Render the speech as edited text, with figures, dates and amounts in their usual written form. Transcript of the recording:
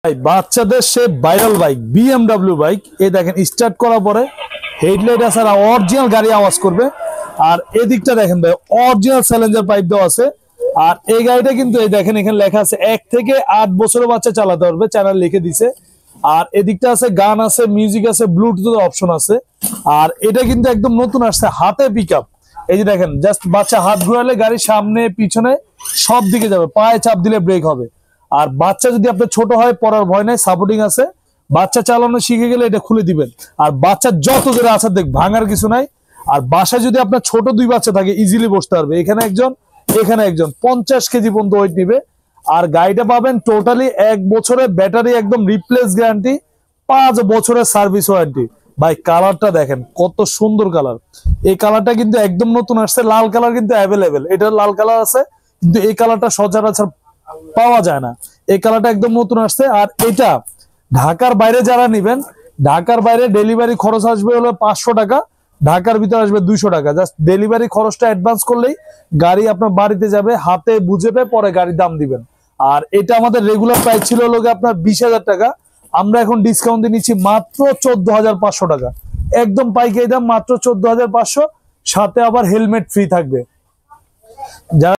ভাই বাচ্চাদের সে viral bike BMW bike, এই দেখেন স্টার্ট করার পরে হেডলাইট আছে আর অরিজিনাল গাড়ি আওয়াজ করবে। আর এদিকটা দেখেন ভাই অরিজিনাল চ্যালেঞ্জার পাইপ দেওয়া আছে। আর এই গাড়িটা কিন্তু এই দেখেন এখানে লেখা আছে 1 থেকে 8 বছরের বাচ্চা চালাতে পারবে, চ্যানেল লিখে দিছে। আর এদিকটা আছে গান আছে, মিউজিক আছে, ব্লুটুথ অপশন আছে। আর এটা কিন্তু একদম নতুন আসছে, হাতে পিকআপ। এই যে দেখেন জাস্ট বাচ্চা হাত ঘোরালে গাড়ির সামনে পিছনে সব দিকে যাবে, পায়ে চাপ দিলে ব্রেক হবে। আর বাচ্চা যদি আপনার ছোট হয় পড়ার ভয় নাই, সাপোর্টিং আছে। বাচ্চা চালানো শিখে গেলে এটা খুলে দিবেন। আর বাচ্চা যত জোরে আছে দেখ, ভাঙার কিছু নাই। আর বাসায় যদি আপনার ছোট 2 বাচ্চা থাকে ইজিলি বসতে পারবে, এখানে একজন এখানে একজন 50 কেজি পর্যন্ত ওয়েট নিবে। আর গাড়িটা পাবেন টোটালি 1 বছরের ব্যাটারি একদম রিপ্লেস গ্যারান্টি, 5 বছরের সার্ভিস ওয়ারেন্টি। ভাই কালারটা দেখেন কত সুন্দর কালার। এই কালারটা কিন্তু একদম নতুন আসছে, লাল কালার কিন্তু অ্যাভেলেবেল। এটা লাল কালার আছে কিন্তু এই কালারটা সচরাচর পাওয়া যায় না, এই কালারটা একদম নতুন আসছে। আর এটা ঢাকার বাইরে যারা নিবেন, ঢাকার বাইরে ডেলিভারি খরচ আসবে হলো 500 টাকা, ঢাকার ভিতরে আসবে 200 টাকা। জাস্ট ডেলিভারি খরচটা অ্যাডভান্স করলেই গাড়ি আপনার বাড়িতে যাবে, হাতে বুঝেবে, পরে গাড়ির দাম দিবেন। আর এটা আমাদের রেগুলার প্রাইস ছিল হলো আপনার 20,000 টাকা, আমরা এখন ডিসকাউন্ট দিয়ে নিচ্ছি মাত্র 14,500 টাকা। একদম পাইকারি দাম মাত্র 14,500, সাথে আবার হেলমেট ফ্রি থাকবে।